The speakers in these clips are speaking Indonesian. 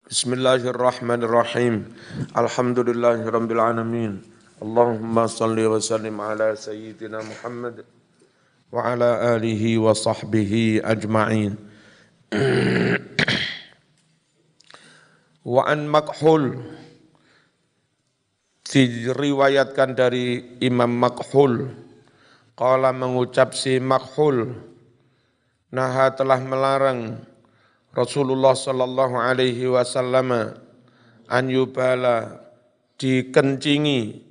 Bismillahirrahmanirrahim. Alhamdulillahirabbil alamin. Allahumma shalli wa sallim ala sayyidina Muhammad wa ala alihi wa sahbihi ajma'in. Wa an Makhul, diriwayatkan dari Imam Makhul, qala mengucap si Makhul, naha telah melarang Rasulullah sallallahu alaihi wasallam an yubala, dikencingi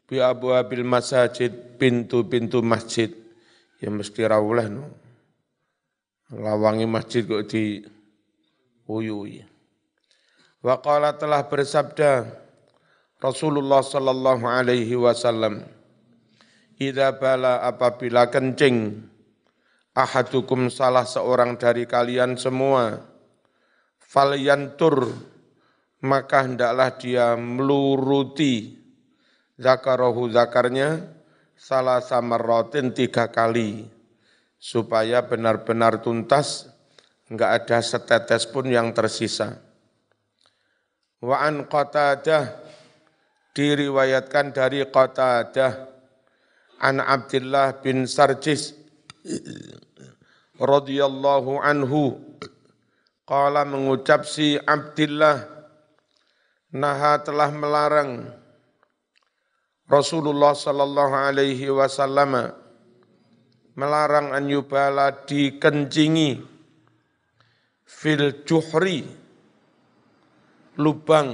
bi abwabil masajid, pintu-pintu masjid. Ya mesti rawulah no. Lawangi masjid kok di uyui. Wa qala, telah bersabda Rasulullah sallallahu alaihi wasallam, idza bala, apabila kencing ahadukum, salah seorang dari kalian semua, falyantur, maka hendaklah dia meluruti zakarahu, zakarnya, salah samarratin, 3 kali, supaya benar-benar tuntas, enggak ada setetes pun yang tersisa. Wa an Qatadah, diriwayatkan dari Qatadah, an Abdullah bin Sarjis radhiyallahu anhu, qala mengucap si Abdullah, naha telah melarang Rasulullah sallallahu alaihi wasallam, melarang an yubala, dikencingi, fil juhri, lubang,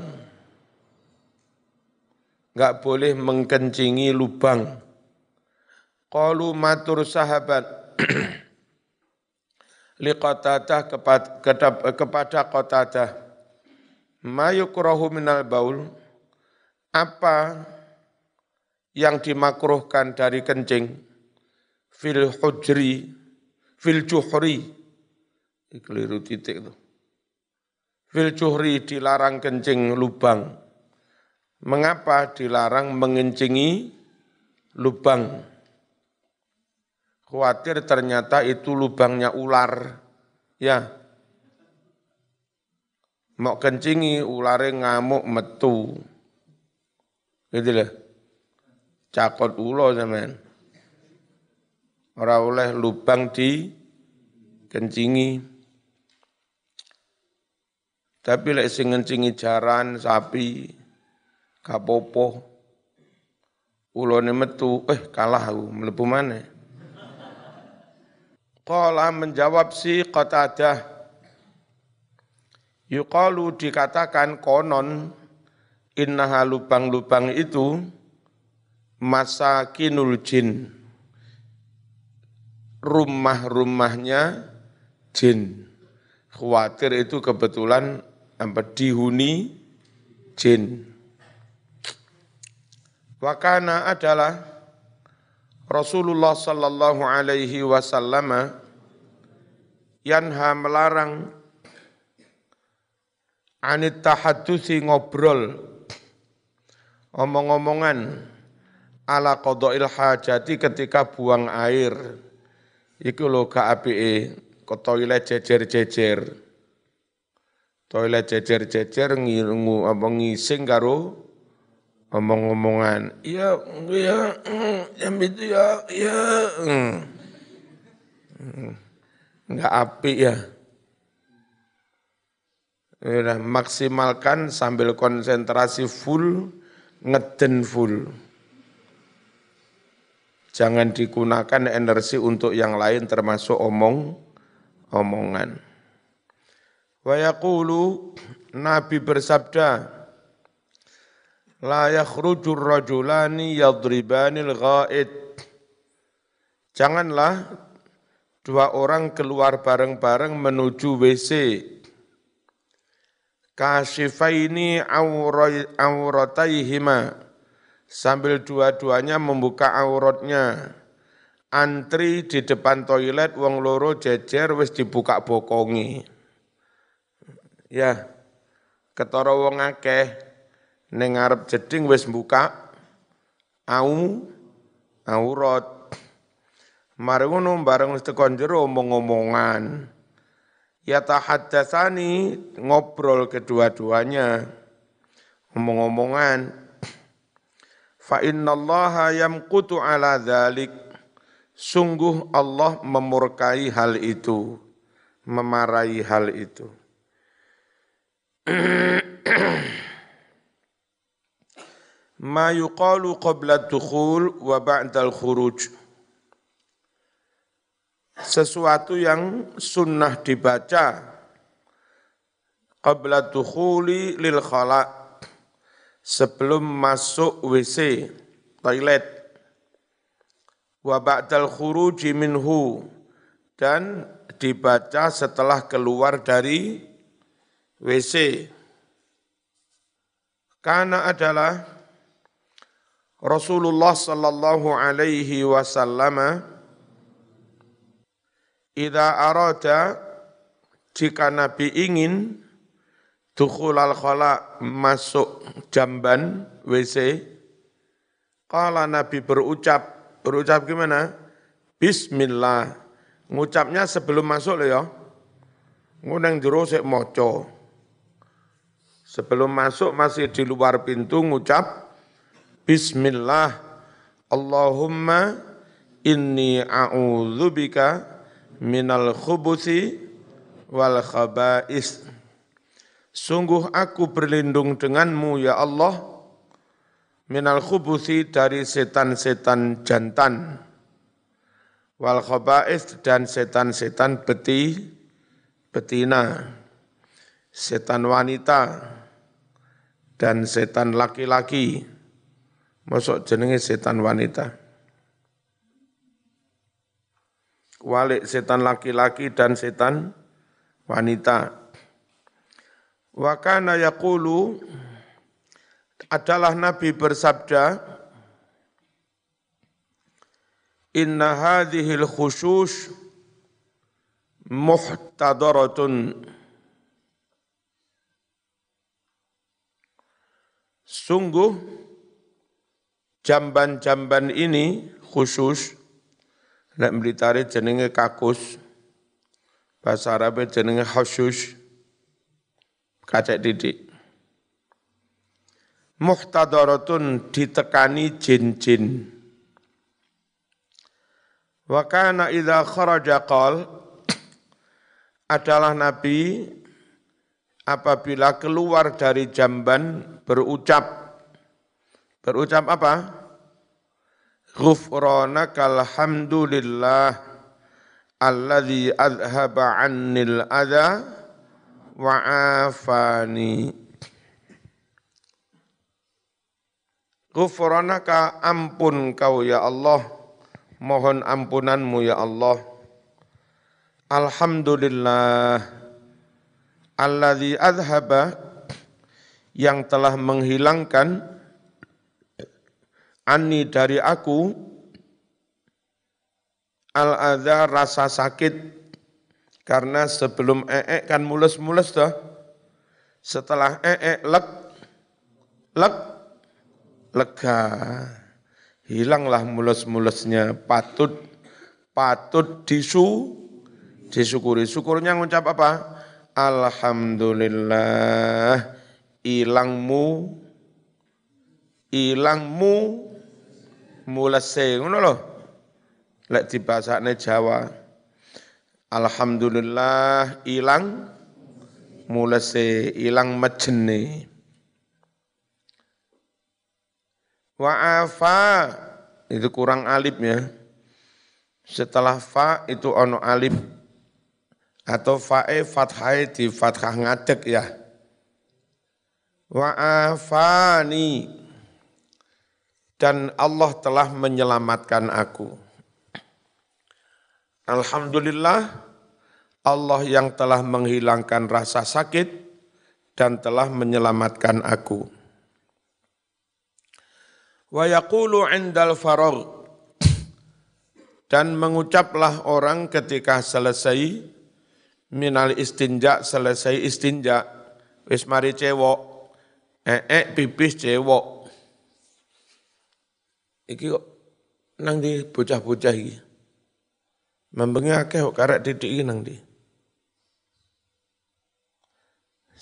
enggak boleh mengkencingi lubang. Qalu, matur sahabat li Qatadah, kepada Qatadah, ma yukrahu minal baul, apa yang dimakruhkan dari kencing, fil juhri, keliru titik itu, fil juhri, dilarang kencing lubang. Mengapa dilarang mengencingi lubang? Khawatir ternyata itu lubangnya ular, ya. Mau kencingi ulare ngamuk metu, gitu lah. Cakot ulo sampean. Ora oleh lubang di kencingi. Tapi lek sing ngencingi jaran sapi, kapopo, ulone metu, kalah aku, mlebu maneh. Qala, menjawab si Qatadah, yuqalu, dikatakan, konon, innaha, lubang-lubang itu, masakinul jin, rumah-rumahnya jin. Khawatir itu kebetulan dihuni jin. Wakana, adalah Rasulullah sallallahu alaihi wasallam yanha, melarang, anit tahaddusi, ngobrol, omong-omongan, ala qada'il hajati, ketika buang air. Iku lho gak apike, ke toilet jejer-jejer. Toilet jejer-jejer ngising karo omong-omongan, yang itu ya, enggak apik ya. Udah, maksimalkan sambil konsentrasi full, ngeden full. Jangan digunakan energi untuk yang lain termasuk omongan. Wa yaqulu, Nabi bersabda, la yakhrujur rajulani yadribanil ghaid, janganlah 2 orang keluar bareng-bareng menuju WC, kashifaini aurataihima, sambil dua-duanya membuka auratnya. Antri di depan toilet, wong loro jejer wis dibuka bokongi. Ya, ketara wong akeh ning ngarep jeding wis buka aurat. Mari ngono bareng wis tekan jero omong-omongan. Yatahaddatsani ngobrol kedua-duanya, ngomong-ngomongan. Fa innallaha yamqutu ala dzalik. Sungguh Allah memurkai hal itu, memarahi hal itu. Ma yuqalu qabla dukhul wa ba'dal khuruj. Sesuatu yang sunnah dibaca qabla dukhuli lil khala, sebelum masuk WC, toilet, wa ba'dal khuruji minhu, dan dibaca setelah keluar dari WC. Karena adalah Rasulullah sallallahu alaihi wasallam idza arada, jika Nabi ingin dukhulal khala, masuk jamban WC, qala Nabi berucap gimana? Bismillah. Ngucapnya sebelum masuk ya. Ngunang jero sik maca. Sebelum masuk masih di luar pintu ngucap Bismillah. Allahumma inni a'udzubika minal khubuthi wal khaba'is. Sungguh aku berlindung denganmu ya Allah, minal khubuthi, dari setan-setan jantan, wal khaba'is, dan setan-setan betina, setan wanita, dan setan laki-laki. Masuk jenenge setan wanita. Walik setan laki-laki dan setan wanita. Wa kana yaqulu, adalah Nabi bersabda, inna hadhil khusyush muhtadaratun. Sungguh jamban-jamban ini khusus, nek mlitare jenenge kakus, bahasa Arab jenenge khusyush, kacek didik. Muhtadaratun, ditekani jin-jin. Wa kana idza kharaja qal, adalah Nabi apabila keluar dari jamban berucap apa? Ghufranakal hamdulillah alladzi adhaba 'annil adza wa 'afani. Ghufranaka, ampun kau ya Allah, mohon ampunanmu ya Allah. Alhamdulillah alladzi adhaba, yang telah menghilangkan, anni, dari aku, al-adza, rasa sakit. Karena sebelum kan mulus-mulus toh, setelah lega, hilanglah mulus-mulusnya, patut disyukuri. Syukurnya ngucap apa? Alhamdulillah, ilangmu mulese, ngono lho. Lek dibasakne Jawa, alhamdulillah ilang mulese, ilang mejene. Wa'afa, itu kurang alif ya. Setelah fa itu ono alif, atau fa'e fathai di fathah ngadeg ya. Wa'afani, dan Allah telah menyelamatkan aku. Alhamdulillah, Allah yang telah menghilangkan rasa sakit dan telah menyelamatkan aku. Wa yaqulu 'indal faragh, dan mengucaplah orang ketika selesai minal istinja, selesai istinja, wis mari cewok, pipis cewok. Iki kok nang di bocah-bocah iki. Membengi akeh kok karek titik iki nang di.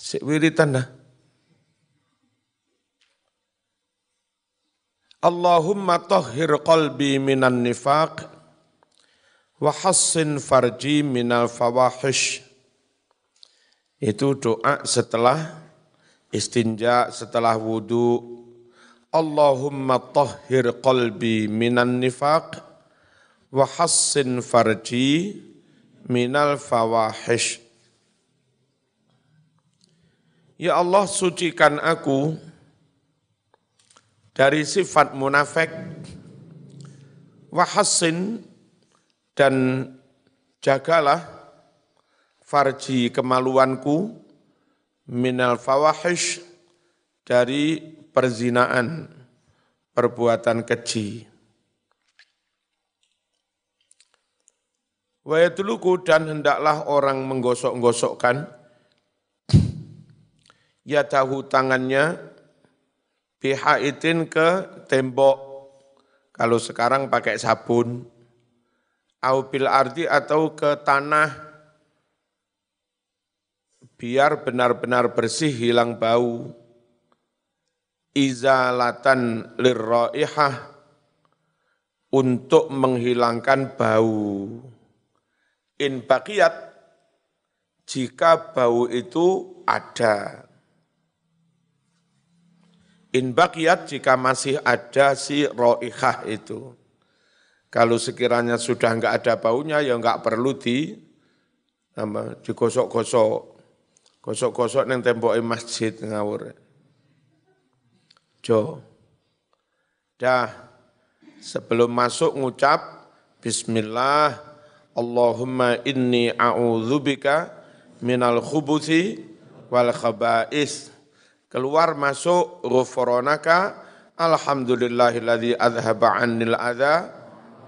Sik wiritan dah. Allahumma tahhir qalbi minan nifaq wa hassin farji minal fawahish. Itu doa setelah istinja, setelah wudu. Allahumma tahhir qalbi minan nifaq wa hassin farji minal fawahish. Ya Allah, sucikan aku dari sifat munafik, wa hassin, dan jagalah farji kemaluanku, minal fawahish, dari perzinaan, perbuatan keji. Wa yatluku, dan hendaklah orang menggosok-gosokkan yadahu, tangannya, bihaitin, ke tembok, kalau sekarang pakai sabun, au bil ardi, atau ke tanah, biar benar-benar bersih, hilang bau. Izalatan lirraihah, untuk menghilangkan bau. In baqiyat, jika bau itu ada. In baqiyat, jika masih ada si raihah itu. Kalau sekiranya sudah enggak ada baunya, ya enggak perlu digosok-gosok. Gosok-gosok nang temboke masjid ngawur. Jo. Dah, sebelum masuk ngucap bismillah, Allahumma inni a'udzubika minal khubuthi wal khaba'is. Keluar masuk ghufranaka alhamdulillahilladzi adhaba 'annil adza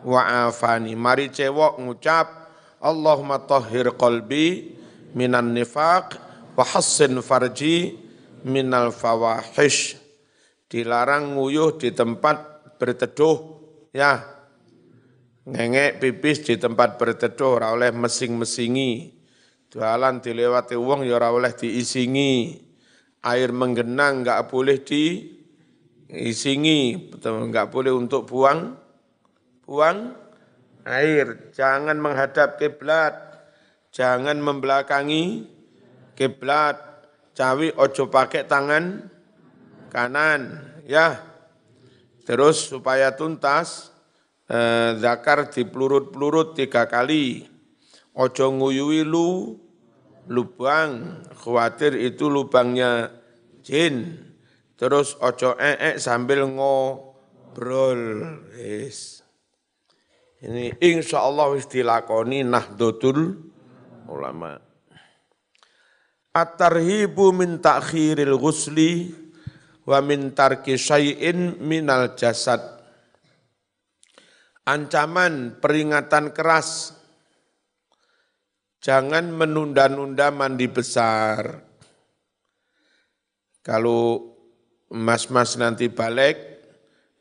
wa afani. Mari cewek ngucap Allahumma tahhir qalbi minan nifaq wa hassin farji minal fawahish. Dilarang nguyuh di tempat berteduh, ya. Ngengek pipis di tempat berteduh, ora oleh mesing-mesingi. Dalan dilewati wong ya ora oleh diisingi. Air menggenang enggak boleh diisingi, enggak boleh untuk buang air. Jangan menghadap kiblat, jangan membelakangi kiblat. Cawi ojo pakai tangan kanan, ya. Terus supaya tuntas, zakar dipelurut-pelurut 3 kali. Ojo nguyui lubang, khawatir itu lubangnya jin. Terus ojo sambil ngobrol. Yes. Ini insyaallah wis dilakoni Nahdlatul Ulama. At-tarhibu min ta'khiril ghusli wa min tarki syai'in minal jasad. Ancaman, peringatan keras, jangan menunda-nunda mandi besar. Kalau mas-mas nanti balik,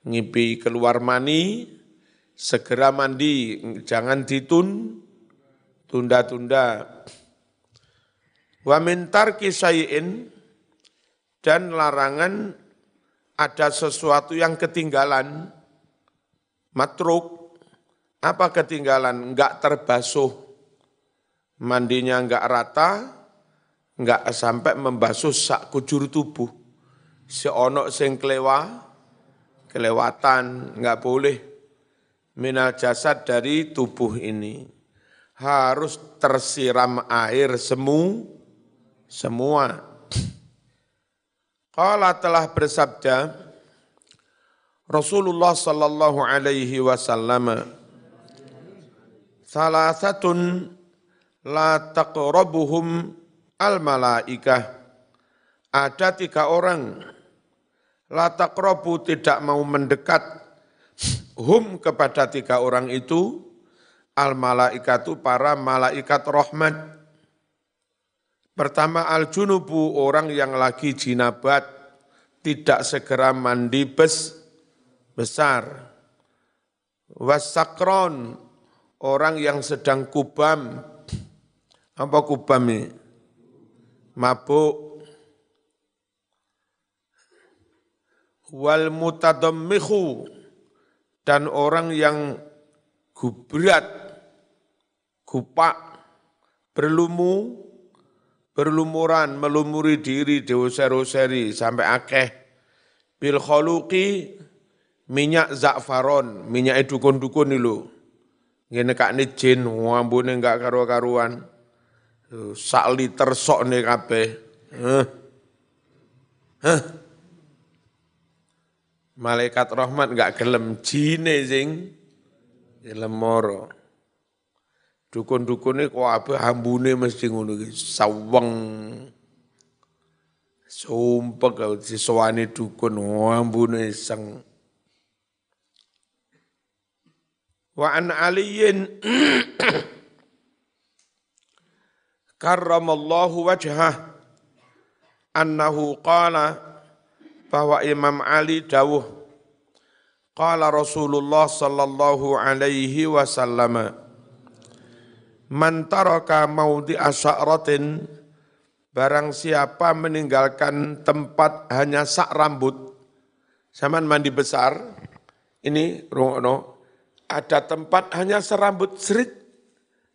ngipi keluar mani, segera mandi, jangan tunda-tunda. Wa min tarki syai'in, dan larangan ada sesuatu yang ketinggalan, matruk. Apa ketinggalan? Enggak terbasuh. Mandinya enggak rata, enggak sampai membasuh sak kujur tubuh. Seonok sing kelewatan, enggak boleh. Minal jasad, dari tubuh ini. Harus tersiram air semua. Qala, telah bersabda Rasulullah sallallahu alaihi wasallam, salasatun la taqrabuhum al-malaikah. Ada 3 orang, la taqrabu, tidak mau mendekat, hum, kepada 3 orang itu, al-malaikatu, para malaikat rahmat. Pertama, al-junubu, orang yang lagi jinabat, tidak segera mandi besar. Was-sakron, orang yang sedang kubam. Apa kubam ini? Mabuk. wal mutadammihu, dan orang yang gubrat, gupak, berlumuran, melumuri diri, diusir-usiri sampai akeh. Bil khuluqi, minyak za'faron, minyak dukun-dukun itu. Ngene kakne jin, ambune enggak karu-karuan. 1 liter sok nih kabeh. Malaikat rahmat enggak gelem, jine sing gelem moro. Dukun-dukune kok ape ambune mesti ngono iki, saweng. Sumpek kalau disowani dukun, ambune seng. Wa an aliyin karramallahu wajhah annahu qala, bahwa Imam Ali dawuh, qala Rasulullah sallallahu alaihi wasallam, man taraka maudhi'a sya'ratin, barang siapa meninggalkan tempat hanya sak rambut. Zaman mandi besar, ini rungokno, ada tempat hanya serambut serit,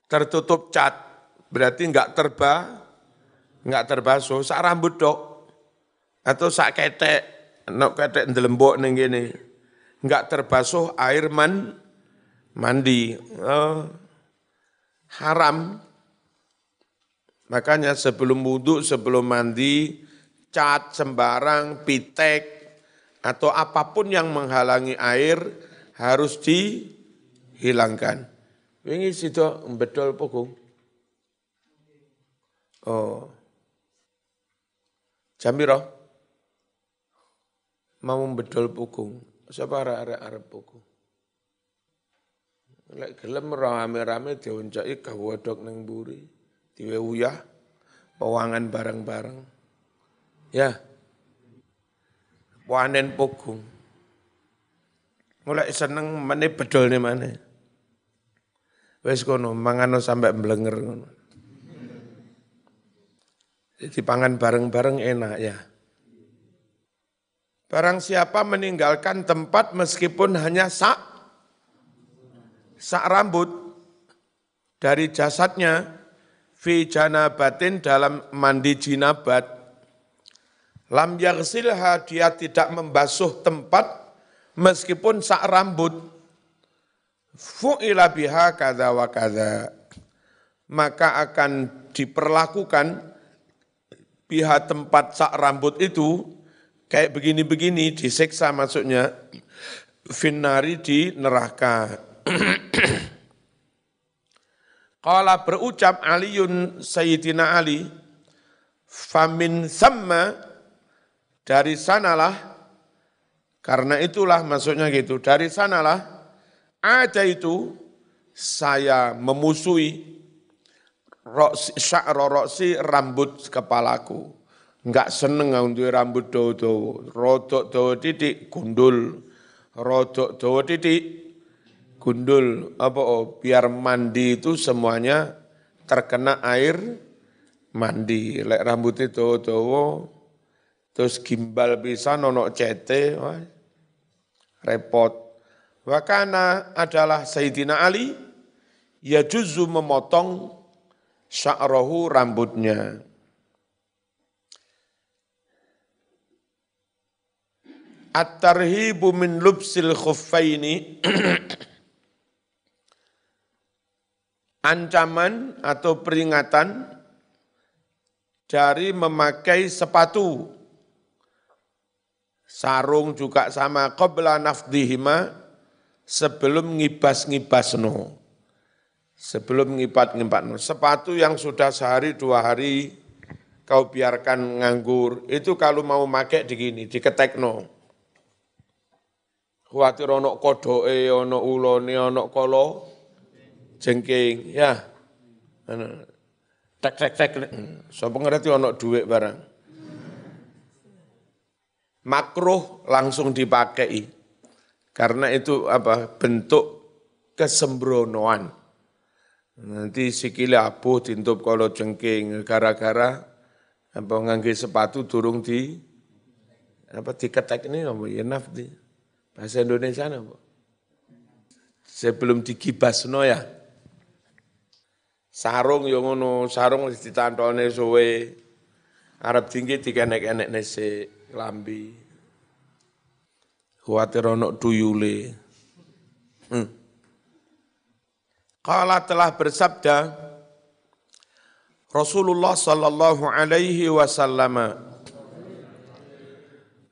tertutup cat, berarti enggak terbasuh, sak rambut dok, atau sak ketek, nok ketek ndelembok ning kene, enggak terbasuh air mandi, haram. Makanya sebelum wudhu, sebelum mandi, cat sembarang, pitek, atau apapun yang menghalangi air harus dihilangkan. Wingi situ bedol pokok. Oh. Jambiro. Mau bedol pokok. Siapa arek-arek pokok? Lek gelem rame-rame dioncaki gawodok ning mburi. Diwe uyah, pewangan bareng-bareng. Ya, panen pogung. Mulai seneng meneh bedol nih mana. Wes kono, mangano sampai mblenger kono. Jadi pangan bareng-bareng enak ya. Barang siapa meninggalkan tempat meskipun hanya sak rambut dari jasadnya, fi janabatin, dalam mandi jinabat, lam yaghsilha, dia tidak membasuh tempat meskipun sak rambut, fu'ila biha kadza wa kadza, maka akan diperlakukan biha tempat sak rambut itu kayak begini-begini, disiksa maksudnya, finnari, di neraka. Qala, berucap Aliun, Sayyidina Ali, famin thamma, dari sanalah, karena itulah maksudnya gitu, dari sanalah, ada itu, saya memusuhi sya'ra roksi, rambut kepalaku. Enggak seneng untuk rambut dawa-dawa, rodok dawa titik, gundul, rodok dawa titik, gundul, biar mandi itu semuanya terkena air mandi. Lek rambut itu dawa, terus gimbal bisa nonok cete, repot. Wakana adalah Sayyidina Ali, ya juzu memotong sya'rahu, rambutnya. At-tarhibu min lubsil khuffaini, ancaman atau peringatan dari memakai sepatu. Sarung juga sama, qabla nafdihima, sebelum ngibas-ngibasno. Sebelum ngipat-ngipatno. Sepatu yang sudah sehari 2 hari kau biarkan nganggur, itu kalau mau pakai digini, diketekno. Khawatir ono kodoke, ono ulone, ono kolo jengking, ya. Tek. Sapa ngerti ono duit barang. Makruh langsung dipakai. Karena itu bentuk kesembronoan. Nanti sikile abuh tintup kolo jengking gara-gara ngangge sepatu durung Apa diketek ini apa ya nafdi. Bahasa Indonesia apa? Sebelum digibasno ya. Sarung yo ngono, sarung wis ditantone suwe. Arep tinggi dikenek-enek nese klambi. Kuwatir ono tuyule. Qala telah bersabda Rasulullah sallallahu alaihi wasallam,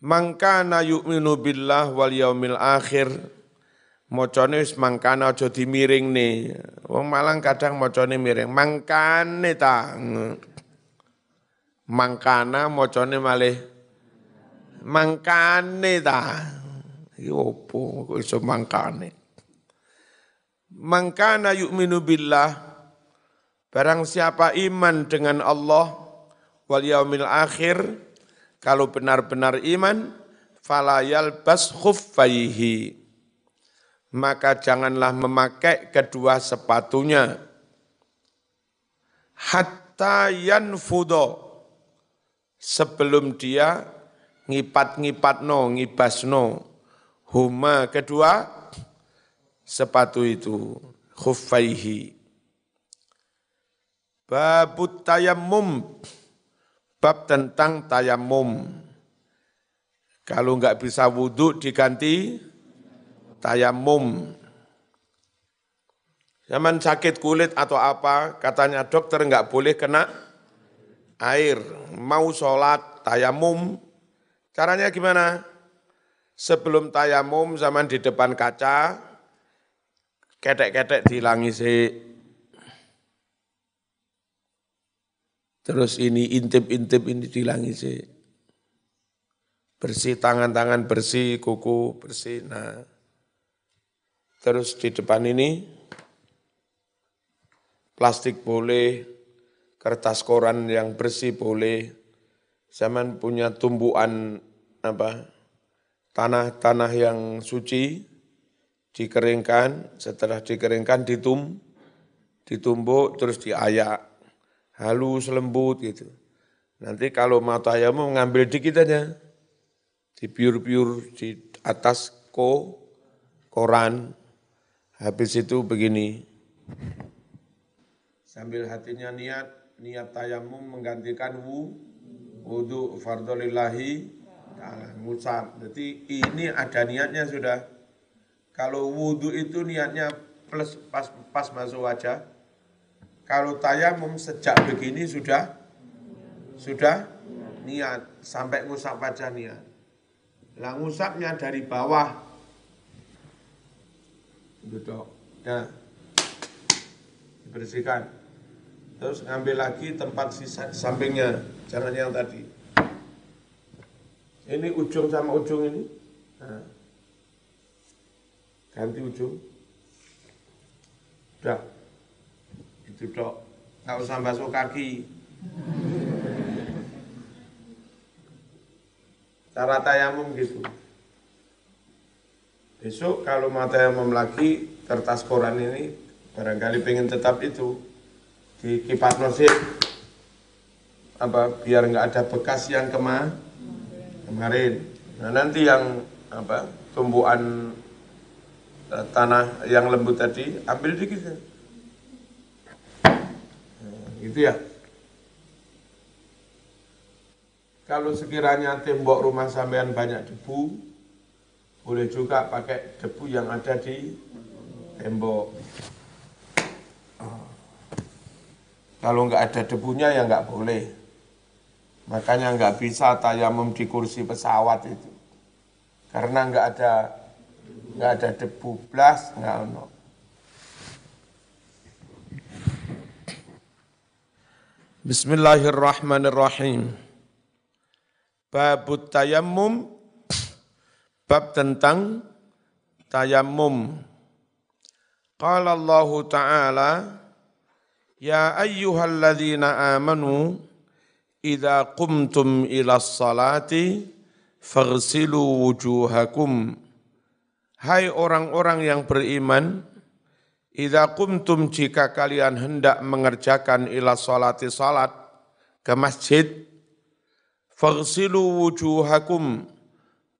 "Man kana yu'minu billah wal yaumil akhir." Mocone wis mangkana aja dimiringne. Wong Malang kadang mocone miring. Mangkane ta. Mangkana mocone malih mangkane ta. Iki opo kok iso mangkane. Mangkana yu'minu billah, barang siapa iman dengan Allah wal yaumil akhir, kalau benar-benar iman, fala yalbas khuffaihi, maka janganlah memakai kedua sepatunya, hatta yanfudo, sebelum dia ngibasno, huma kedua sepatu itu, khuffaihi. Babut tayammum, bab tentang tayammum. Kalau enggak bisa wudhu diganti tayammum. Zaman sakit kulit atau apa, katanya dokter enggak boleh kena air. Mau sholat tayammum, caranya gimana? Sebelum tayammum zaman di depan kaca, ketek-ketek dihilangi sih. Terus ini intip-intip ini dihilangi sih. Bersih tangan-tangan bersih, kuku bersih. Nah, terus di depan ini plastik boleh, kertas koran yang bersih boleh. Zaman punya tumbuhan tanah yang suci, dikeringkan, setelah dikeringkan ditumbuk terus diayak, halus lembut gitu. Nanti kalau mau tayammum ngambil dikit aja, dipiur-piur di atas koran, habis itu begini. Sambil hatinya niat tayammum menggantikan wudu fardholillahi ta'ala, ngucap. Jadi ini ada niatnya sudah. Kalau wudu itu niatnya plus pas masuk wajah. Kalau tayamum sejak begini sudah niat sampai ngusap wajah niat. Lah ngusapnya dari bawah. Duduk. Ya. Dibersihkan. Terus ngambil lagi tempat sisa sampingnya, jangan yang tadi. Ini ujung sama ujung ini. Nah. Ganti ujung. Udah. Itu dok. Nggak usah basuh kaki. Cara tayamum gitu. Besok kalau mau tayamum lagi, kertas koran ini barangkali pengen tetap itu di kipatno sih. Biar nggak ada bekas yang kemarin. Nah nanti yang tumbuhan tanah yang lembut tadi ambil dikit ya. Nah, gitu ya. Kalau sekiranya tembok rumah sampean banyak debu, boleh juga pakai debu yang ada di tembok. Kalau nggak ada debunya ya nggak boleh. Makanya nggak bisa tayamum di kursi pesawat itu. Karena nggak ada debu blas, nggak ono. Bismillahirrahmanirrahim. Babut tayammum, bab tentang tayammum. Qala Allah Ta'ala, ya ayyuhalladzina amanu, idza qumtum ila sholati, faghsilu wujuhakum. Hai orang-orang yang beriman, idza qumtum jika kalian hendak mengerjakan ila sholati salat ke masjid, faghsilu wujuhakum,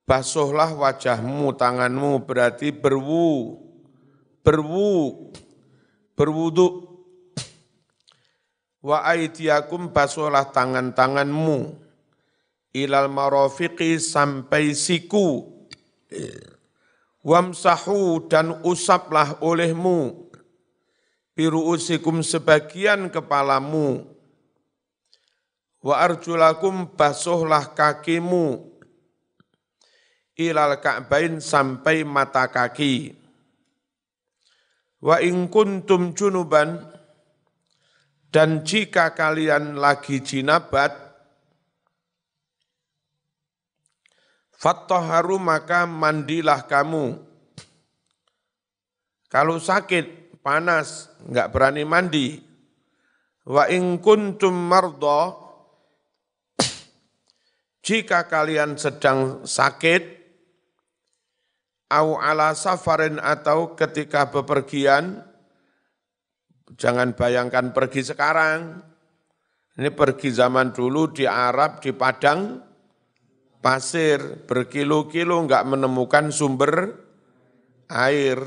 basuhlah wajahmu, tanganmu, berarti berwudu. Wa aidiakum basuhlah tangan-tanganmu, ilal marafiqi sampai siku. Wamsahu dan usaplah olehmu, biruusikum sebagian kepalamu. Wa arjulakum basuhlah kakimu, ilal ka'bain sampai mata kaki. Wa in kuntum junuban, dan jika kalian lagi jinabat, fattaharu maka mandilah kamu. Kalau sakit, panas, enggak berani mandi. Wa in kuntum marda, jika kalian sedang sakit, au ala safarin atau ketika bepergian, jangan bayangkan pergi sekarang. Ini pergi zaman dulu di Arab, di padang pasir, berkilo-kilo enggak menemukan sumber air.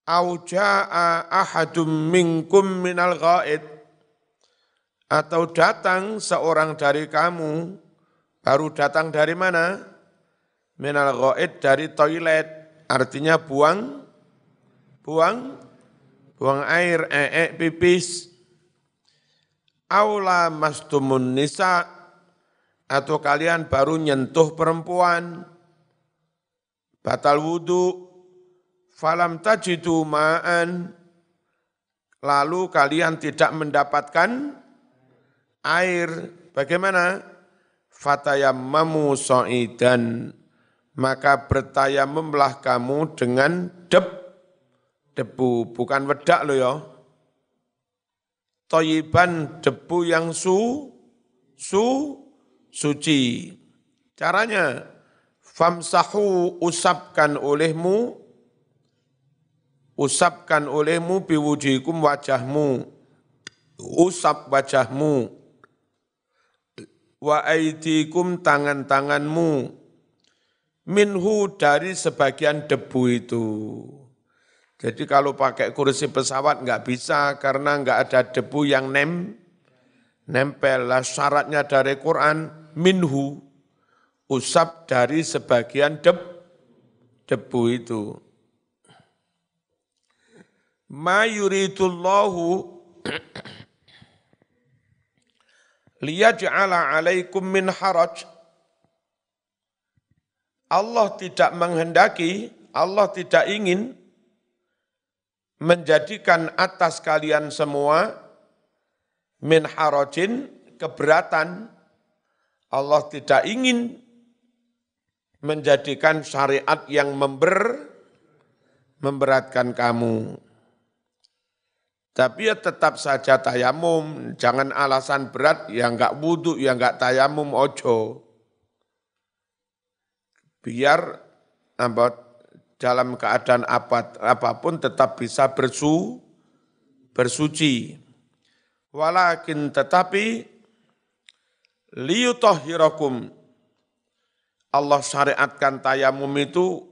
Au jaa ahadum minkum minal ghaid, atau datang seorang dari kamu, baru datang dari mana? Minal ghaid, dari toilet, artinya buang air, pipis. Aula mastumun nisa, atau kalian baru nyentuh perempuan, batal wudu, falam tajidu ma'an, lalu kalian tidak mendapatkan air, bagaimana? Fatayammamu sha'idan, maka bertayamumlah kamu dengan debu, bukan wedak loh ya. Thayyiban, debu yang suci. Caranya, famsahu, usapkan olehmu biwujikum, wajahmu, usap wajahmu, wa aidikum, tangan-tanganmu, minhu, dari sebagian debu itu. Jadi kalau pakai kursi pesawat enggak bisa karena enggak ada debu yang nempel. Lah syaratnya dari Quran, minhu, usap dari sebagian debu itu. Ma yuridullahu liyaj'ala 'alaikum min haraj. Allah tidak menghendaki, Allah tidak ingin menjadikan atas kalian semua min harajin, keberatan. Allah tidak ingin menjadikan syariat yang memberatkan kamu. Tapi ya tetap saja tayamum, jangan alasan berat, ya enggak wudu, ya enggak tayamum, ojo. Biar dalam keadaan apapun tetap bisa bersuci. Walakin tetapi liyutahhirakum, Allah syariatkan tayamum itu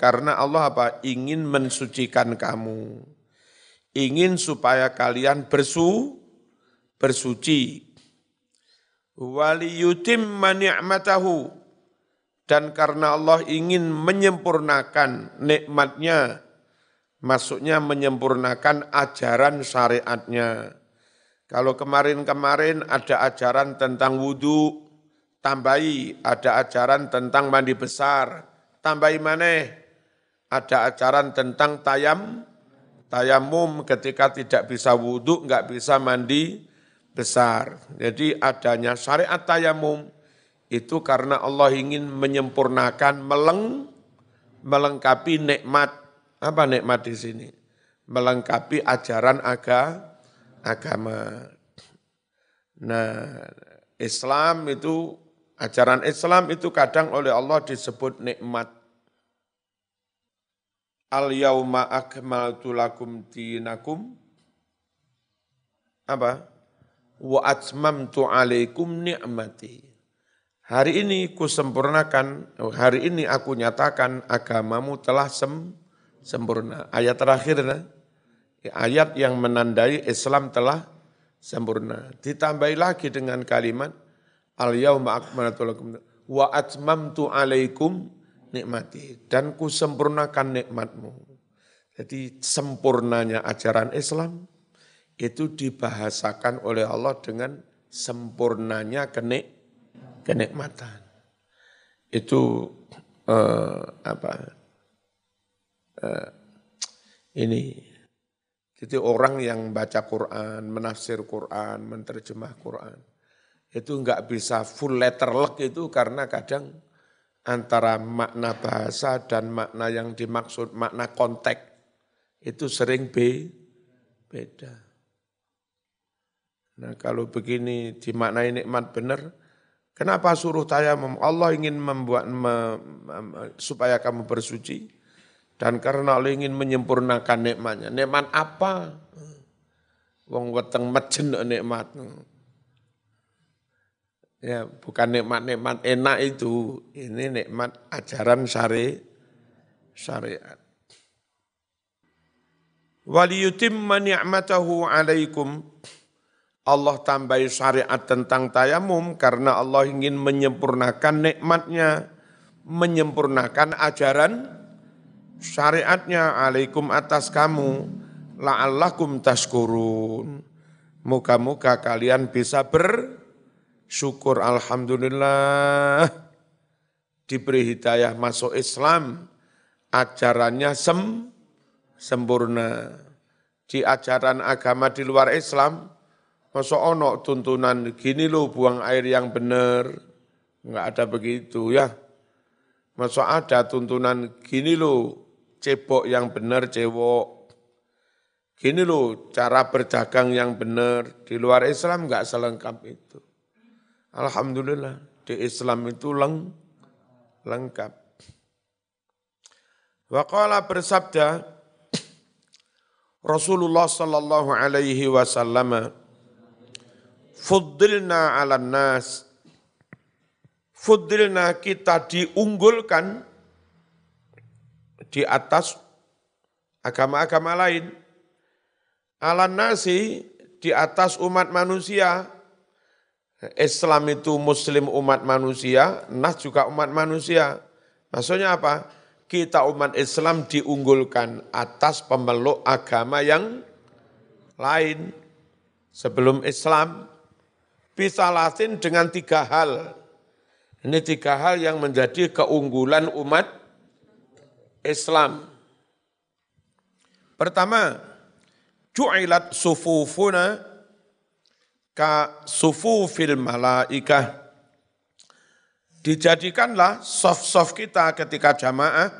karena Allah ingin mensucikan kamu. Ingin supaya kalian bersuci. Waliyutimma ni'matahu, dan karena Allah ingin menyempurnakan nikmatnya, maksudnya menyempurnakan ajaran syariatnya. Kalau kemarin-kemarin ada ajaran tentang wudu, tambahi. Ada ajaran tentang mandi besar, tambahi maneh. Ada ajaran tentang tayamum ketika tidak bisa wudu, enggak bisa mandi besar. Jadi adanya syariat tayamum itu karena Allah ingin menyempurnakan, melengkapi nikmat. Apa nikmat di sini? Melengkapi ajaran agama. Nah, ajaran Islam itu kadang oleh Allah disebut nikmat. Al-yauma akmaltu lakum dinakum, wa atmamtu alaikum ni'mati. Hari ini kusempurnakan, hari ini aku nyatakan agamamu telah sempurna. Ayat terakhir, ayat yang menandai Islam telah sempurna. Ditambahi lagi dengan kalimat, al-yawma akmaltu lakum wa atmamtu alaikum nikmati. Dan kusempurnakan nikmatmu. Jadi sempurnanya ajaran Islam itu dibahasakan oleh Allah dengan sempurnanya kenikmatan. Itu ini. Jadi orang yang baca Quran, menafsir Quran, menerjemah Quran, itu enggak bisa full letterlek itu karena kadang antara makna bahasa dan makna yang dimaksud, makna konteks, itu sering beda. Nah kalau begini dimaknai nikmat benar, kenapa suruh tayamum? Allah ingin membuat supaya kamu bersuci, dan karena Allah ingin menyempurnakan nikmatnya. Nikmat apa? Wong weteng mejen nikmat. Ya, bukan nikmat-nikmat enak itu. Ini nikmat ajaran syariat. Waliyutimma ni'matahu alaikum. Allah tambahi syariat tentang tayamum karena Allah ingin menyempurnakan nikmatnya, menyempurnakan ajaran syariatnya alaikum atas kamu, la'allakum tashkurun. Moga-moga kalian bisa bersyukur. Alhamdulillah diberi hidayah masuk Islam, ajarannya sempurna. Di ajaran agama di luar Islam, masa ono tuntunan gini loh buang air yang benar, enggak ada begitu ya. Masa ada tuntunan gini loh cebok yang benar cewok. Gini loh cara berdagang yang benar. Di luar Islam enggak selengkap itu. Alhamdulillah di Islam itu lengkap. Wa qala bersabda Rasulullah sallallahu alaihi wasallam, fuddilna 'alan nas. Fuddilna kita diunggulkan di atas agama-agama lain. 'Alan nasi di atas umat manusia. Islam itu muslim umat manusia, nas juga umat manusia. Maksudnya apa? Kita umat Islam diunggulkan atas pemeluk agama yang lain sebelum Islam. Bisa latin dengan 3 hal. Ini 3 hal yang menjadi keunggulan umat Islam. Pertama, ju'ilat sufufuna ka sufufil malaikah. Dijadikanlah soft-soft kita ketika jamaah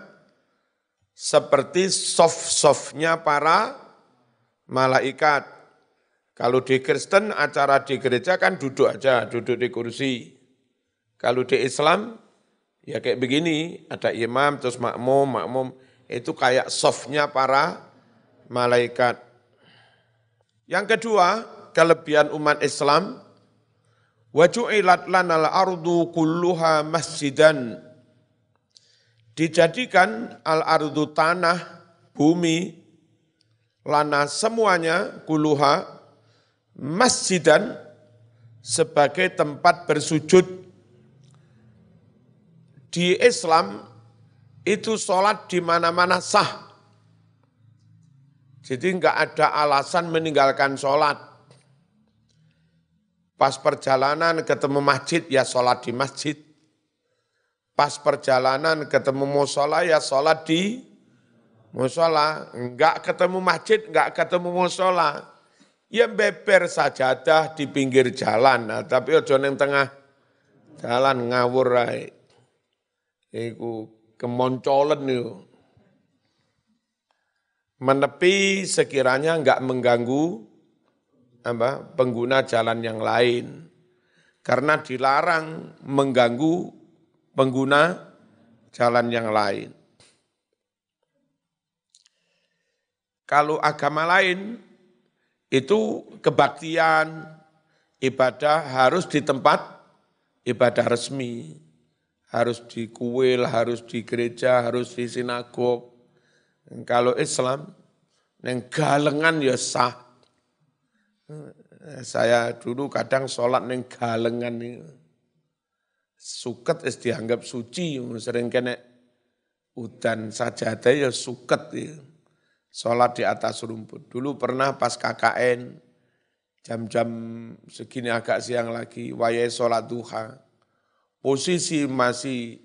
seperti soft-softnya para malaikat. Kalau di Kristen acara di gereja kan duduk aja, duduk di kursi. Kalau di Islam ya kayak begini, ada imam terus makmum itu kayak softnya para malaikat. Yang kedua, kelebihan umat Islam, wa ju'ilat lanal ardu kulluha masjidan. Dijadikan al-ardu tanah, bumi, lana semuanya kulluha masjidan sebagai tempat bersujud. Di Islam itu sholat di mana-mana sah. Jadi enggak ada alasan meninggalkan sholat. Pas perjalanan ketemu masjid, ya sholat di masjid. Pas perjalanan ketemu musola, ya sholat di musola. Enggak ketemu masjid, enggak ketemu musola. Ya beber sajadah di pinggir jalan. Nah, tapi ojo neng tengah jalan ngawur ae. Iku kemoncolen itu. Menepi sekiranya enggak mengganggu pengguna jalan yang lain. Karena dilarang mengganggu pengguna jalan yang lain. Kalau agama lain itu kebaktian, ibadah harus di tempat ibadah resmi. Harus di kuil, harus di gereja, harus di sinagog. Kalau Islam, neng galengan ya sah. Saya dulu kadang sholat neng galengan ini. Suket is dianggap suci, sering kena udan sajadah ya suket ya. Sholat di atas rumput. Dulu pernah pas KKN, jam-jam segini agak siang lagi, wayai sholat duha. Posisi masih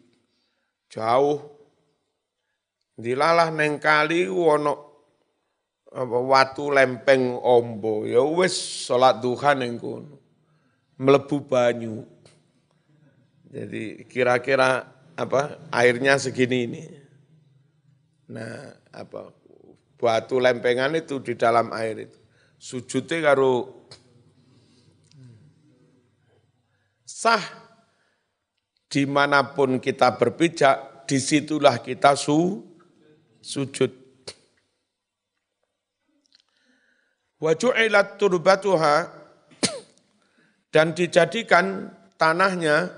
jauh, dilalah neng kali wono watu lempeng ombo, ya wis sholat duha neng kono, melebu banyu. Jadi kira-kira airnya segini ini. Nah batu lempengan itu di dalam air itu. Sujudnya karo sah. Dimanapun kita berpijak, disitulah kita sujud. Wa ju'ilat turbatuha, dan dijadikan tanahnya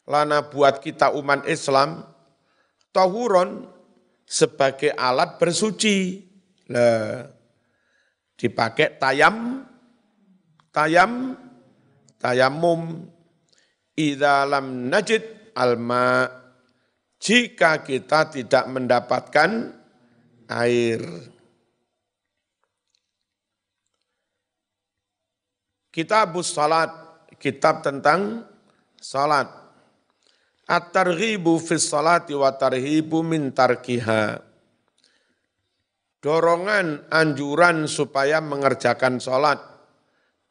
lana buat kita umat Islam tahuron sebagai alat bersuci. Lah dipakai tayamum. Idza lam najid alma, jika kita tidak mendapatkan air. Kitabus salat, kitab tentang salat. At-targhibu fis salati wa tarhibu min tarkiha. Dorongan, anjuran supaya mengerjakan salat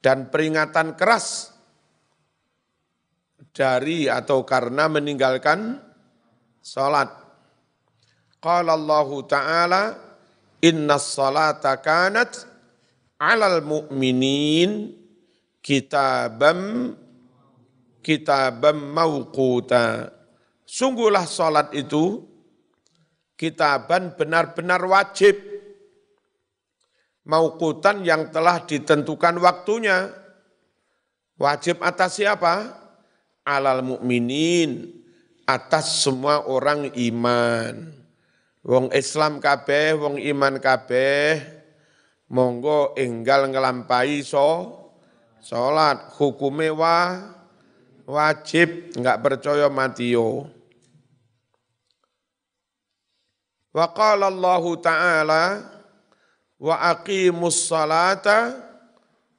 dan peringatan keras dari atau karena meninggalkan salat. Qala Allah Ta'ala, innas salata kanat 'alal mu'minin kitabam mauquta. Sungguhlah salat itu kitaban benar-benar wajib, mauqutan yang telah ditentukan waktunya. Wajib atas siapa? Alal mukminin, atas semua orang iman. Wong Islam kabeh, wong iman kabeh, monggo enggal ngelampahi salat, hukume wajib, enggak percaya matiyo. Wa qala Allah Ta'ala, wa aqimus salata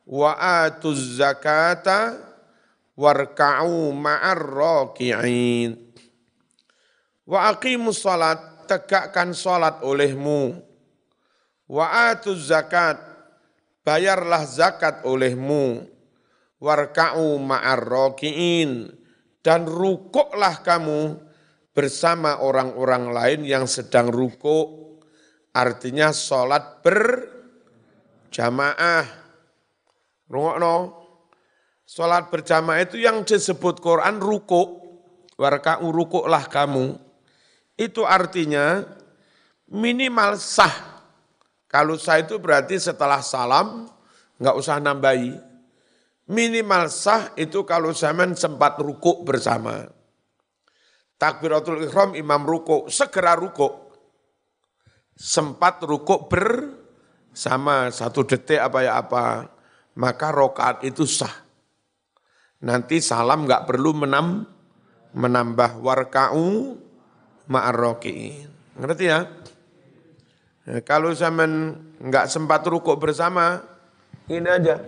wa atuz zakata warka'u ma'ar raki'in. Wa aqimus salat, tegakkan salat olehmu. Wa atuz zakat, bayarlah zakat olehmu. Warka'u ma'ar raki'in, dan rukuklah kamu bersama orang-orang lain yang sedang rukuk. Artinya salat berjamaah. Rungokno. Salat berjamaah itu yang disebut Quran rukuk, warka'u rukuklah kamu. Itu artinya minimal sah. Kalau sah itu berarti setelah salam, enggak usah nambahi. Minimal sah itu kalau zaman sempat rukuk bersama. Takbiratul ihram imam rukuk, segera rukuk. Sempat rukuk bersama 1 detik apa, maka rakaat itu sah. Nanti salam enggak perlu menambah warka'u ma'ar raki'in. Ngerti ya? Kalau zaman enggak sempat rukuk bersama, ini aja.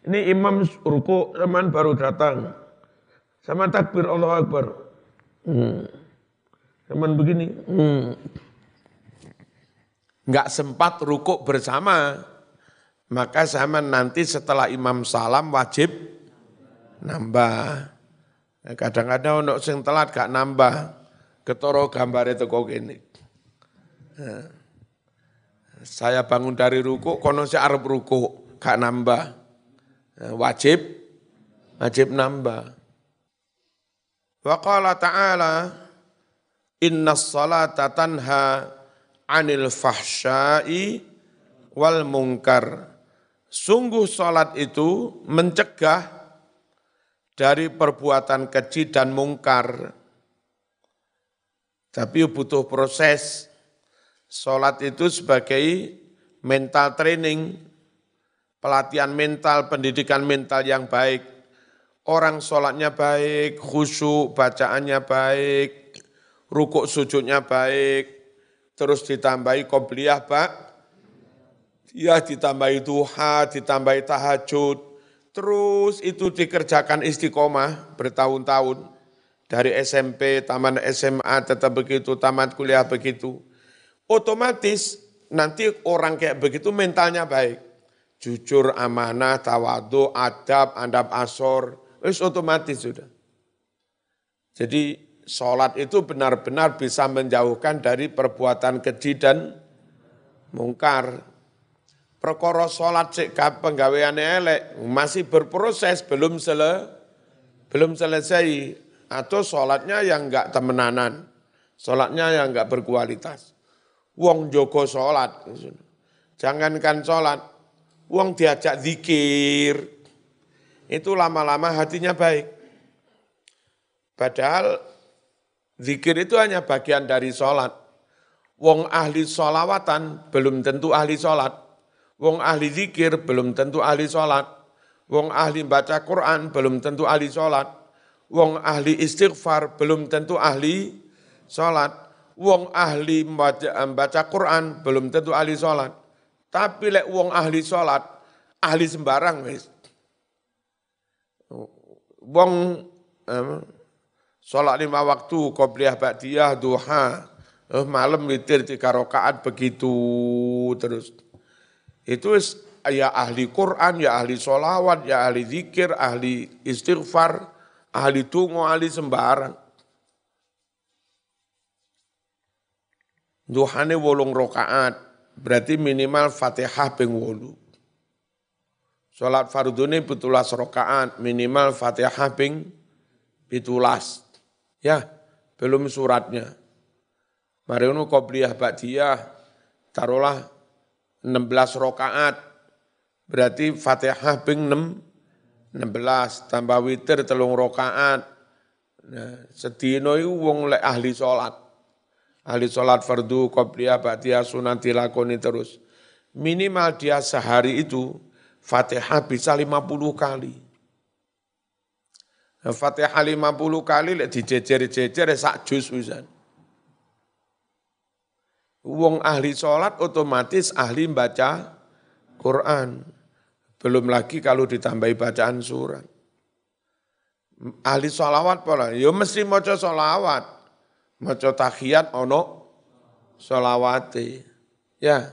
Ini imam rukuk, zaman baru datang. Sama takbir Allahu Akbar. Zaman begini. Enggak sempat rukuk bersama. Maka zaman nanti setelah imam salam wajib nambah. Kadang-kadang untuk sing telat gak nambah. Ketoro gambar itu kok gini. Saya bangun dari rukuk, kono si arep rukuk, gak nambah. Wajib nambah. Wa qala ta'ala, innas salata tanha 'anil fahsya'i wal munkar. Sungguh salat itu mencegah dari perbuatan keji dan mungkar. Tapi butuh proses. Sholat itu sebagai mental training, pelatihan mental, pendidikan mental yang baik. Orang sholatnya baik, khusyuk, bacaannya baik, rukuk sujudnya baik, terus ditambahi qobliyah, ya ditambahi duha, ditambahi tahajud, terus itu dikerjakan istiqomah bertahun-tahun, dari SMP, tamat SMA tetap begitu, tamat kuliah begitu. Otomatis nanti orang kayak begitu mentalnya baik. Jujur, amanah, tawadhu, adab asor, wis otomatis sudah. Jadi sholat itu benar-benar bisa menjauhkan dari perbuatan keji dan mungkar. Perkara sholat sik penggaweane elek, masih berproses, belum selesai. Atau sholatnya yang enggak temenanan, sholatnya yang enggak berkualitas. Wong jogo sholat, jangankan sholat, wong diajak zikir, itu lama-lama hatinya baik. Padahal zikir itu hanya bagian dari sholat. Wong ahli sholawatan belum tentu ahli sholat. Wong ahli zikir belum tentu ahli sholat. Wong ahli baca Quran belum tentu ahli sholat. Wong ahli istighfar belum tentu ahli sholat. Wong ahli baca Quran belum tentu ahli sholat. Tapi lek wong ahli sholat, ahli sembarang wis. Wong sholat 5 waktu, qobliyah, ba'diyah, duha, malam witir 3 rakaat begitu terus. Itu ya ahli Quran, ya ahli sholawat, ya ahli zikir, ahli istighfar, ahli tungo, ahli sembarang. Duhane 8 rakaat, berarti minimal Fatihah ping 8. Salat fardune 17 rakaat, minimal Fatihah ping 17. Ya, belum suratnya. Mari ngono qobliyah ba'diyah taruhlah 16 rakaat. Berarti Fatihah ping 16 tambah witir 3 rakaat. Nah, sedina iku wong lek ahli salat. Ahli salat fardu, qobliyah, ba'diyah, sunat dilakoni terus. Minimal dia sehari itu Fatihah bisa 50 kali. Nah, Fatihah 50 kali lek dijejer-jejer sak juz pisan. Wong ahli salat otomatis ahli baca Quran. Belum lagi kalau ditambahi bacaan surat. Ahli sholawat pola, ya mesti maca sholawat. Maca tahiyat ono sholawate. Ya,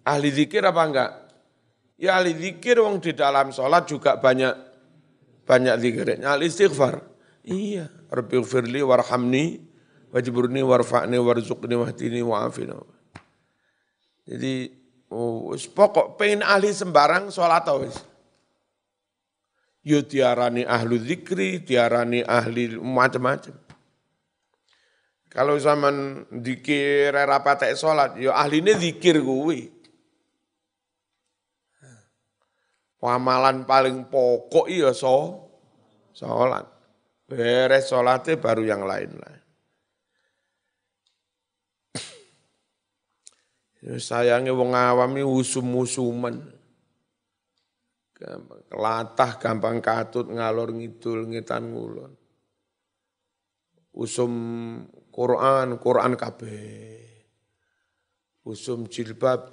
ahli zikir apa enggak? Ya ahli zikir wong di dalam sholat juga banyak zikirnya. Ahli istighfar, iya. Rabbighfirli warhamni wajburni warfa'ni warzuqni wahdini wa'afini. Jadi pokok pengen ahli sembarang sholat wis. Yo diarani ahli zikri, diarani ahli macam-macam. Kalau zaman zikir ora patek sholat, yo ahline zikir kuwi. Amalan paling pokok iya sholat. Beres sholatnya baru yang lain-lain. Sayangnya wong awam ini usum-usuman. Latah gampang katut ngalor ngidul ngitan ngulon. Usum Quran kabeh. Usum jilbab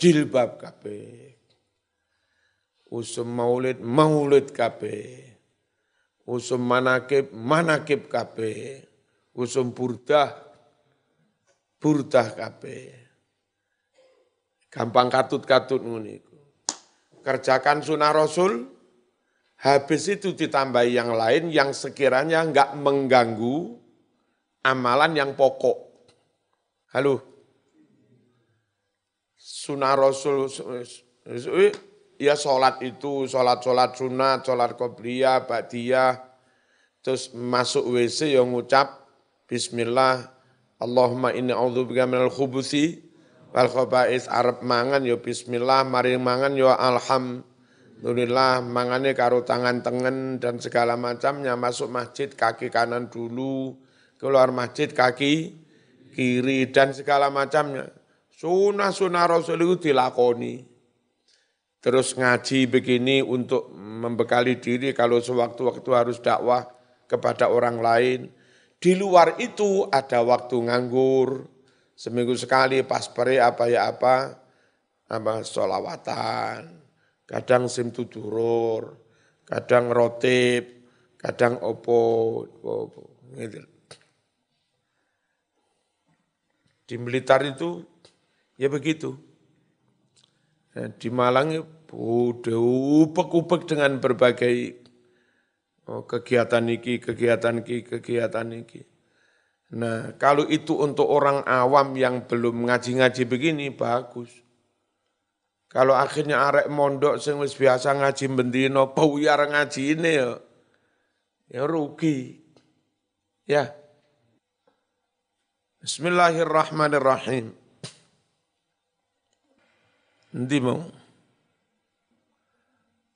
kabeh. Usum maulid kabeh. Usum manakib kabeh. Usum burdah kabeh. Gampang katut-katut nguniku. Kerjakan sunnah Rasul, habis itu ditambahi yang lain yang sekiranya enggak mengganggu amalan yang pokok. Halo? Sunnah Rasul, ya sholat itu, sholat sunat, sholat qobliyah, ba'diyah, terus masuk WC yang ngucap, Bismillah, Allahumma inni a'udzubika minal khubuthi, wal khaba'is, arep mangan ya bismillah, mari mangan ya Alhamdulillah mangane karo tangan tengen dan segala macamnya, masuk masjid kaki kanan dulu, keluar masjid kaki kiri dan segala macamnya. Sunah-sunah Rasul itu dilakoni. Terus ngaji begini untuk membekali diri kalau sewaktu-waktu harus dakwah kepada orang lain. Di luar itu ada waktu nganggur, seminggu sekali pas pere apa sholawatan. Kadang simtu durur, kadang rotib, kadang opo gitu. Di Blitar itu ya begitu. Di Malang udah upek-upek dengan berbagai kegiatan iki. Nah, kalau itu untuk orang awam yang belum ngaji-ngaji begini bagus. Kalau akhirnya arek mondok sing wis biasa ngaji bendino buyar ngaji ini ya rugi. Ya. Bismillahirrahmanirrahim. Nanti mau.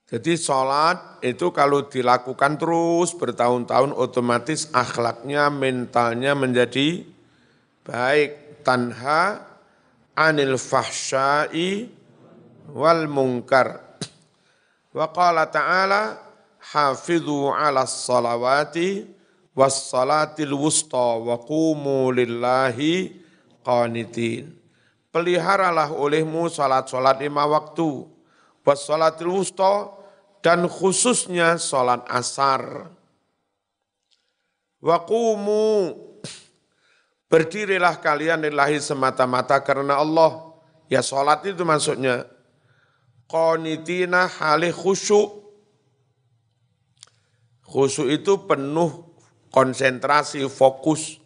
Jadi sholat itu kalau dilakukan terus bertahun-tahun otomatis akhlaknya, mentalnya menjadi baik. Tanha anil fahsyai wal munkar. Wa qala ta'ala hafidhu 'alas salawati was salatil wusta wa qumu lillahi qanitin. Peliharalah olehmu salat-salat 5 waktu, was salatil wusta dan khususnya salat asar. Wa qumu berdirilah kalian lillahi semata-mata karena Allah. Ya salat itu maksudnya qanitina halih khusyuk. Khusyuk itu penuh konsentrasi, fokus.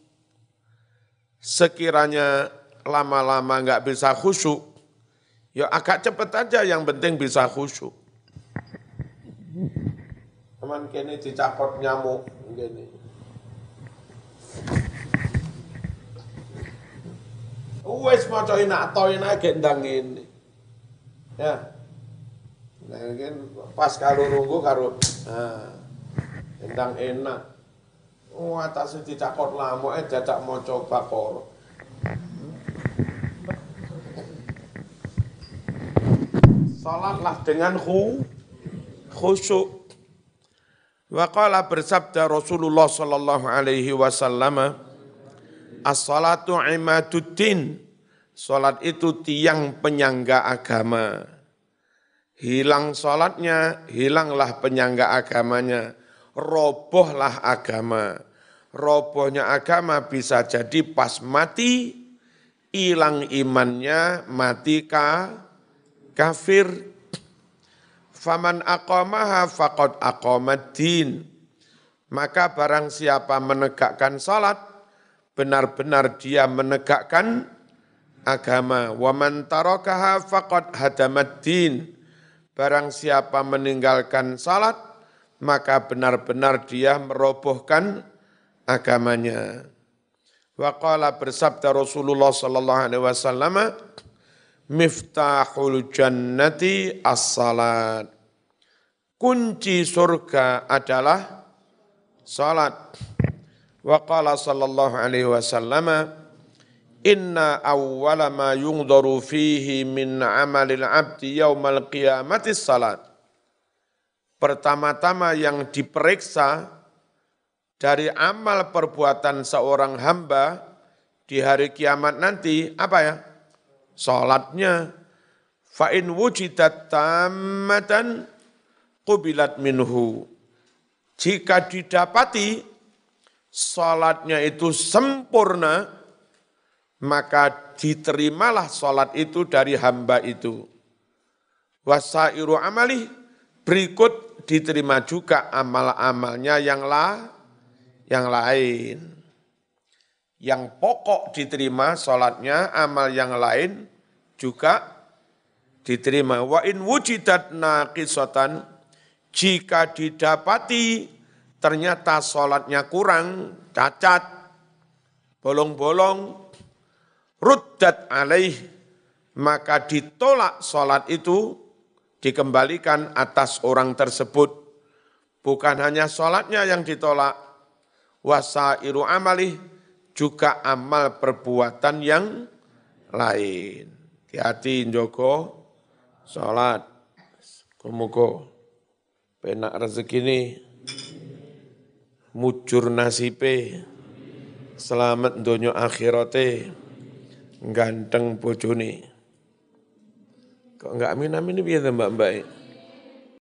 Sekiranya lama-lama enggak bisa khusyuk, ya agak cepat aja yang penting bisa khusyuk. Teman kene dicapot nyamuk ngene. Wes maca enak to enak gendang ngene. Ya. Nah, kan pas kalau nunggu karo endang enak. Atasnya dicakot lama dadak maca Baqarah. Salatlah dengan khusyuk. Wa qala bersabda Rasulullah sallallahu alaihi wasallam, as-salatu imaduddin. Salat itu tiang penyangga agama. Hilang salatnya, hilanglah penyangga agamanya, robohlah agama. Robohnya agama bisa jadi pas mati, hilang imannya, mati kafir. Faman aqamaha faqad aqamad-din. Maka barang siapa menegakkan salat, benar-benar dia menegakkan agama. Wa man tarakaha faqad hadamad-din. Barang siapa meninggalkan salat, maka benar-benar dia merobohkan agamanya. Wa qala bersabda Rasulullah sallallahu alaihi wasallam, miftahul jannati as-salat. Kunci surga adalah salat. Wa qala sallallahu alaihi wasallam, inna awwala ma yungdaru fihi min amalil abdi yaumal qiyamati salat. Pertama-tama yang diperiksa dari amal perbuatan seorang hamba di hari kiamat nanti, apa ya? Salatnya. Fa in wujidat tammatan qubilat minhu. Jika didapati salatnya itu sempurna, maka diterimalah salat itu dari hamba itu. Wasairu amali, berikut diterima juga amal-amalnya yang lain. Yang pokok diterima salatnya, amal yang lain juga diterima. Wa in wujidat naqisatan, jika didapati ternyata salatnya kurang, cacat, bolong-bolong, ruddat alaih, maka ditolak salat itu dikembalikan atas orang tersebut. Bukan hanya sholatnya yang ditolak, wasairu amalih, juga amal perbuatan yang lain. Hati-hati njogo sholat. Muga penak rezeki ini, mujur nasibe, selamat donya akhirate, ganteng bojone. Kok enggak amin-amin ini biar mbak-mbak?